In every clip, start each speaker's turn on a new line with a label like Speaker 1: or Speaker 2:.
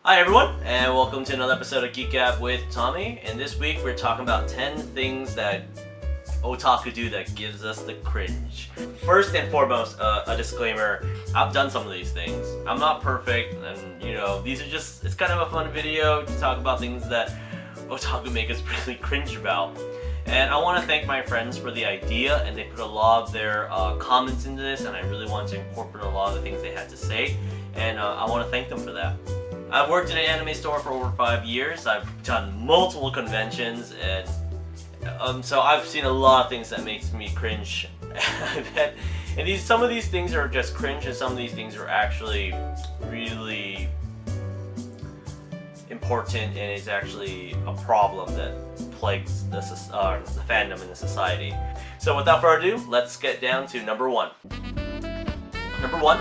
Speaker 1: Hi everyone, and welcome to another episode of Geek Gab with Tommy. And this week we're talking about 10 things that otaku do that gives us the cringe. First and foremost, a disclaimer, I've done some of these things. I'm not perfect, and these are just, it's kind of a fun video to talk about things that otaku make us really cringe about. And I want to thank my friends for the idea, and they put a lot of their comments into this, and I really wanted to incorporate a lot of the things they had to say, and I want to thank them for that. I've worked in an anime store for over 5 years. I've done multiple conventions, and so I've seen a lot of things that makes me cringe. And some of these things are just cringe, and some of these things are actually really important, and it's actually a problem that plagues the fandom in the society. So without further ado, let's get down to number one. Number one.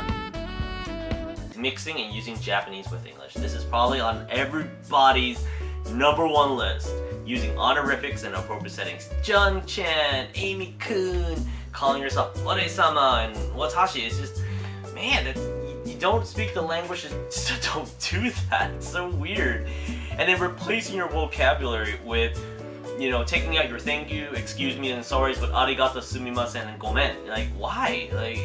Speaker 1: Mixing and using Japanese with English. This is probably on everybody's number one list. Using honorifics and appropriate settings. Jun-chan, Amy-kun, calling yourself Ore-sama and Watashi. It's just, man, you don't speak the language, so don't do that. It's so weird. And then replacing your vocabulary with, taking out your thank you, excuse me, and sorries with arigato, sumimasen, and gomen. Like, why? Like,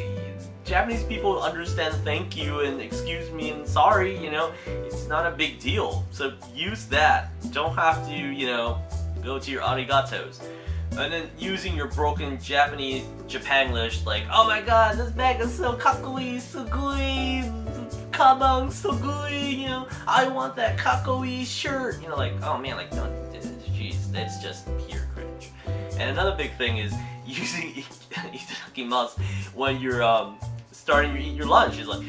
Speaker 1: Japanese people understand thank you and excuse me and sorry, it's not a big deal. So use that. Don't have to, go to your arigatos. And then using your broken Japanese Japanglish, like, oh my god, this bag is so kakoi, sugoi, kabang, sugoi, I want that kakoi shirt. Like, oh man, like, don't, jeez, that's just pure cringe. And another big thing is using itadakimasu when you're, starting to eat your lunch. Is like,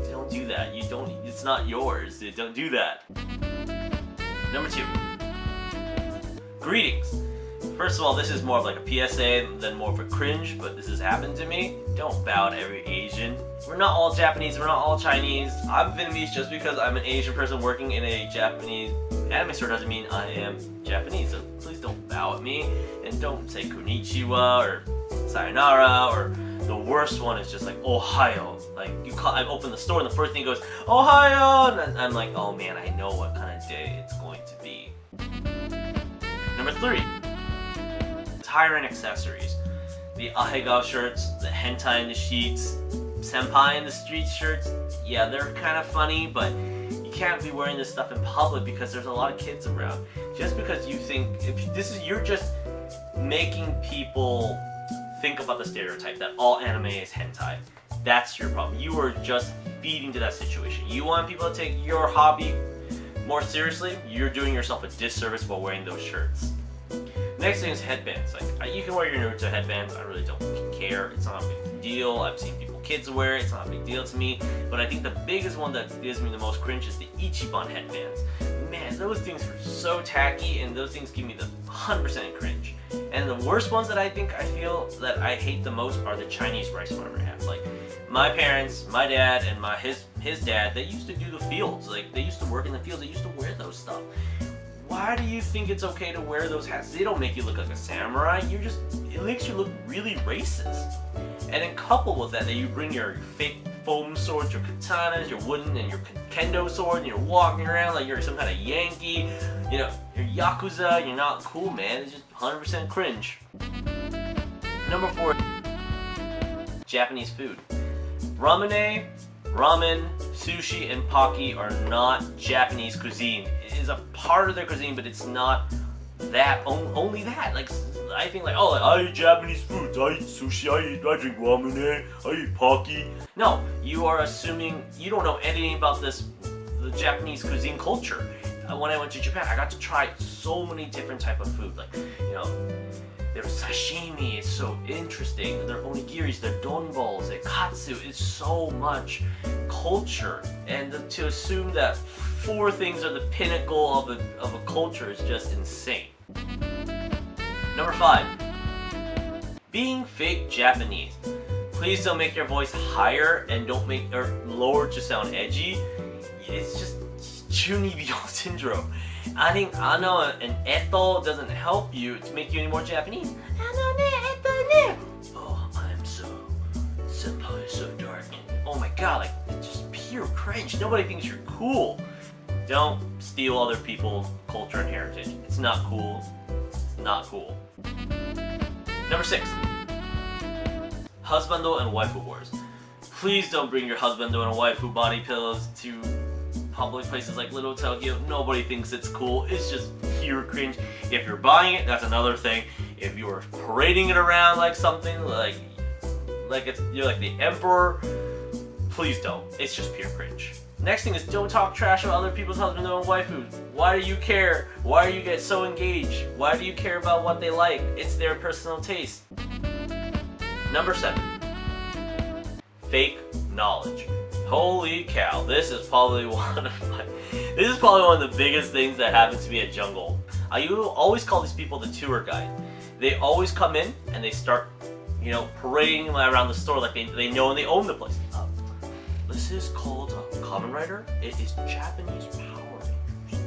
Speaker 1: don't do that. It's not yours. Don't do that. Number two, greetings. First of all, this is more of like a PSA than more of a cringe, but this has happened to me. Don't bow to every Asian. We're not all Japanese, we're not all Chinese. I'm Vietnamese. Just because I'm an Asian person working in a Japanese anime store doesn't mean I am Japanese. So please don't bow at me, and don't say konnichiwa or sayonara, or the worst one is just like ohayo. Like, I open the store and the first thing goes ohayo, and I'm like, oh man, I know what kind of day it's going to be. Number three, attire and accessories. The ahegao shirts, the hentai in the sheets, senpai in the street shirts. Yeah, they're kind of funny, but you can't be wearing this stuff in public because there's a lot of kids around. Just because you think you're just making people think about the stereotype that all anime is hentai. That's your problem. You are just feeding to that situation. You want people to take your hobby more seriously, you're doing yourself a disservice by wearing those shirts. Next thing is headbands. Like, you can wear your Naruto headbands, I really don't care. It's not a big deal. I've seen kids wear it, it's not a big deal to me. But I think the biggest one that gives me the most cringe is the Ichiban headbands. Man, those things are so tacky, and those things give me the 100% cringe. And the worst ones that I feel that I hate the most are the Chinese rice farmer hats. Like, my parents, my dad, and his dad, they used to do the fields. Like, they used to work in the fields, they used to wear those stuff. Why do you think it's okay to wear those hats? They don't make you look like a samurai. It makes you look really racist. And then coupled with that, you bring your fake foam swords, your katanas, your wooden and your kendo sword, and you're walking around like you're some kind of Yankee. You're Yakuza, you're not cool, man. It's just 100% cringe. Number four, Japanese food. Ramen, sushi, and poke are not Japanese cuisine. It is a part of their cuisine, but it's not that, only that. Like, I think like, oh, I eat Japanese food, I eat sushi, I drink ramen, I eat poke. No, you are assuming you don't know anything about the Japanese cuisine culture. When I went to Japan, I got to try so many different type of food. Like, their sashimi is so interesting. Their onigiris, their donballs, their katsu. It's so much culture, and to assume that 4 things are the pinnacle of a culture is just insane. Number 5, being fake Japanese. Please don't make your voice higher and don't make or lower to sound edgy. It's just Chunibyo syndrome. Adding ano and eto doesn't help you to make you any more Japanese. Ano ne, eto ne. Oh, I'm so senpai, so dark. And oh my god, like, it's just pure pure cringe. Nobody thinks you're cool. Don't steal other people's culture and heritage. It's not cool. It's not cool. Number 6. Husbando and waifu wars. Please don't bring your husbando and waifu body pillows to public places like Little Tokyo. Nobody thinks it's cool. It's just pure cringe. If you're buying it, that's another thing. If you're parading it around like something like you're like the emperor, please don't. It's just pure cringe. Next thing is, don't talk trash about other people's husbando and waifus. Why do you care? Why do you get so engaged? Why do you care about what they like? It's their personal taste. Number 7. Fake knowledge. Holy cow, this is probably one of the biggest things that happens to me at Jungle. I always call these people the tour guide. They always come in and they start, parading around the store like they know and they own the place. This is called Kamen Rider. It is Japanese Power Rangers.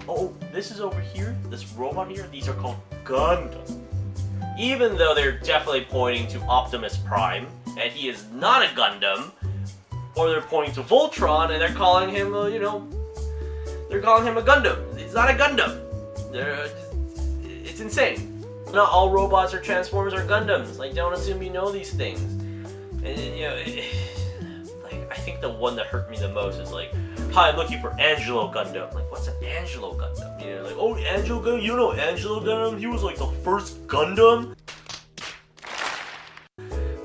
Speaker 1: Oh, this is over here, this robot here, these are called Gundam. Even though they're definitely pointing to Optimus Prime, and he is not a Gundam, or they're pointing to Voltron and they're calling him, they're calling him a Gundam. He's not a Gundam. It's insane. Not all robots or Transformers are Gundams. Like, don't assume you know these things. And, I think the one that hurt me the most is like, hi, I'm looking for Angelo Gundam. Like, what's an Angelo Gundam? Like, oh, Angelo Gundam? You know Angelo Gundam? He was like the first Gundam?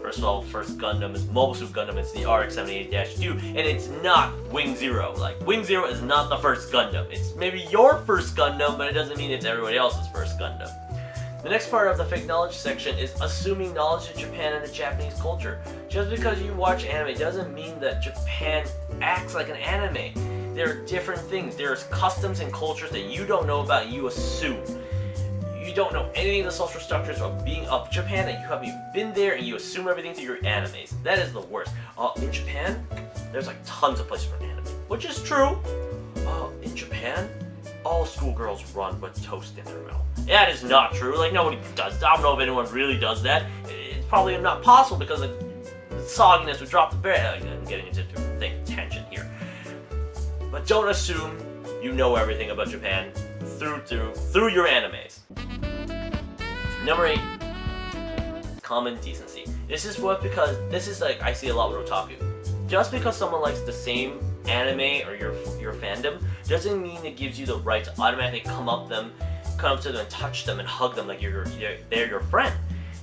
Speaker 1: First of all, first Gundam is Mobile Suit Gundam. It's the RX-78-2, and it's not Wing Zero. Like, Wing Zero is not the first Gundam. It's maybe your first Gundam, but it doesn't mean it's everybody else's first Gundam. The next part of the fake knowledge section is assuming knowledge of Japan and the Japanese culture. Just because you watch anime doesn't mean that Japan acts like an anime. There are different things. There's customs and cultures that you don't know about and you assume. You don't know anything of the social structures of Japan, and you haven't been there and you assume everything through your animes. That is the worst. In Japan, there's like tons of places for anime, which is true. In Japan, all schoolgirls run with toast in their mouth. That is not true. Like, nobody does that. I don't know if anyone really does that. It's probably not possible because the sogginess would drop the bread. I'm getting into tangent here. But don't assume you know everything about Japan through your animes. Number 8. Common decency. This is like I see a lot with otaku. Just because someone likes the same anime or your fandom doesn't mean it gives you the right to automatically come up to them and touch them and hug them like they're your friend.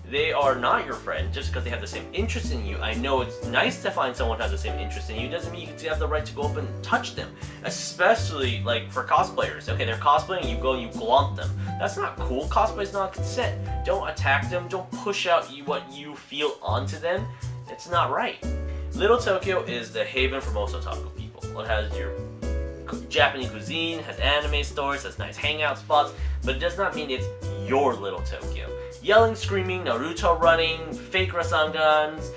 Speaker 1: They are not your friend just because they have the same interest in you. I know it's nice to find someone who has the same interest in you. It doesn't mean you have the right to go up and touch them. Especially like for cosplayers. Okay, they're cosplaying, you go and you glomp them. That's not cool. Cosplay is not consent. Don't attack them. Don't push out what you feel onto them. It's not right. Little Tokyo is the haven for most otaku people. It has your Japanese cuisine, has anime stores, has nice hangout spots, but it does not mean it's your Little Tokyo. Yelling, screaming, Naruto running, fake Rasangans,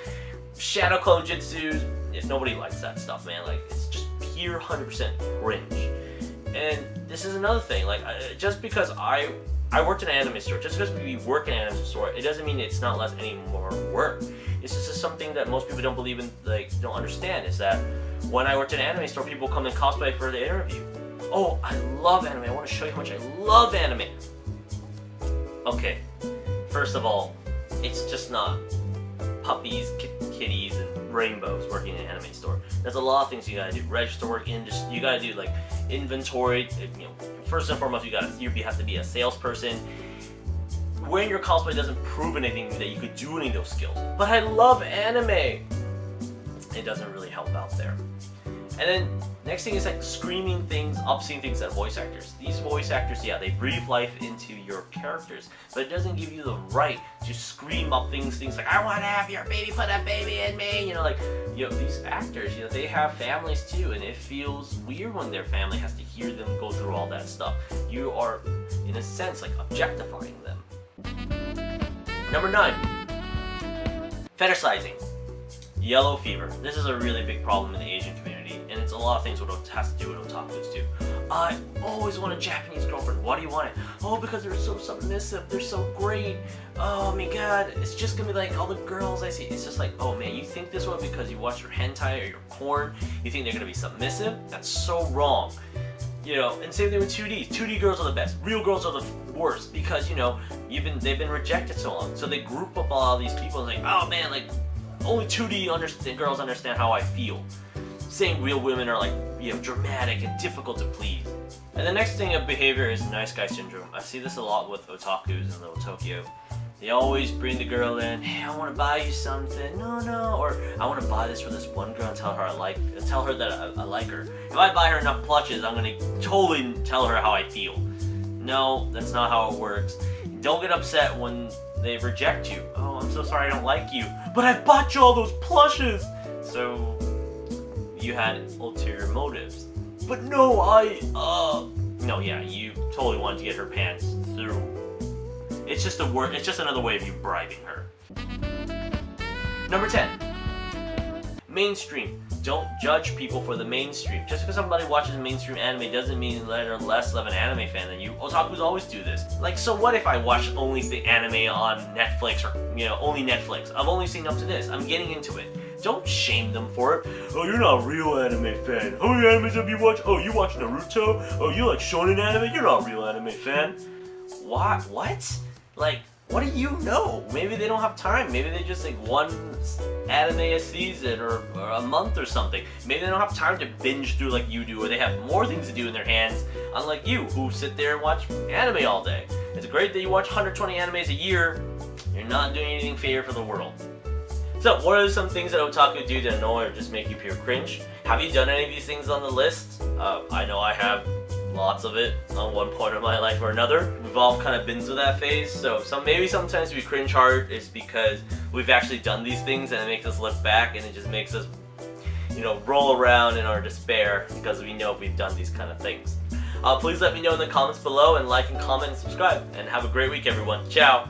Speaker 1: shadow clone jutsus, nobody likes that stuff, man. Like, it's just pure 100% cringe. And this is another thing, like, just because I worked in an anime store, just because we work in an anime store, it doesn't mean it's not less any more work. It's just something that most people don't believe in, like, don't understand, is that when I worked in an anime store, people come and cosplay for the interview. Oh, I love anime. I want to show you how much I love anime. Okay, first of all, it's just not puppies, kitties, and rainbows working in an anime store. There's a lot of things you gotta do. Register work, you gotta do like inventory. First and foremost, you have to be a salesperson. Wearing your cosplay doesn't prove anything that you could do any of those skills. But I love anime. It doesn't really help out there. And then next thing is like screaming things, obscene things at voice actors. These voice actors, yeah, they breathe life into your characters, but it doesn't give you the right to scream up things like, I want to have your baby, put that baby in me. These actors, they have families too, and it feels weird when their family has to hear them go through all that stuff. You are, in a sense, like objectifying them. Number 9, fetishizing. Yellow fever. This is a really big problem in the Asian community, and it's a lot of things what has to do with otakus too. I always want a Japanese girlfriend. Why do you want it? Oh, because they're so submissive. They're so great. Oh my god, it's just gonna be like all the girls I see. It's just like, oh man, you think this way because you watch your hentai or your porn? You think they're gonna be submissive? That's so wrong. You know, and same thing with 2Ds. 2D girls are the best. Real girls are the worst because, you know, they've been rejected so long. So they group up all these people and like, oh man, like only 2D girls understand how I feel. Saying real women are like, you know, dramatic and difficult to please. And the next thing of behavior is nice guy syndrome. I see this a lot with otakus in Little Tokyo. They always bring the girl in, hey, I want to buy you something, no, or I want to buy this for this one girl and tell her that I like her. If I buy her enough plushes, I'm going to totally tell her how I feel. No, that's not how it works. Don't get upset when they reject you. Oh, I'm so sorry I don't like you, but I bought you all those plushes! So, you had ulterior motives. But no, no, yeah, you totally wanted to get her pants through. It's just another way of you bribing her. Number 10. Mainstream. Don't judge people for the mainstream. Just because somebody watches mainstream anime doesn't mean they're less of an anime fan than you. Otakus always do this. Like, so what if I watch only the anime on Netflix or, you know, only Netflix? I've only seen up to this. I'm getting into it. Don't shame them for it. Oh, you're not a real anime fan. How many animes have you watched? Oh, you watch Naruto? Oh, you like shonen anime? You're not a real anime fan. What? Like, what do you know? Maybe they don't have time. Maybe they just like one anime a season or a month or something. Maybe they don't have time to binge through like you do, or they have more things to do in their hands, unlike you, who sit there and watch anime all day. It's great that you watch 120 animes a year. You're not doing anything fair for the world. So, what are some things that otaku do to annoy or just make you pure cringe? Have you done any of these things on the list? I know I have lots of it on one point of my life or another. We've all kind of been through that phase, so maybe sometimes we cringe hard is because we've actually done these things and it makes us look back and it just makes us, you know, roll around in our despair because we know we've done these kind of things. Please let me know in the comments below and like and comment and subscribe. And have a great week, everyone. Ciao!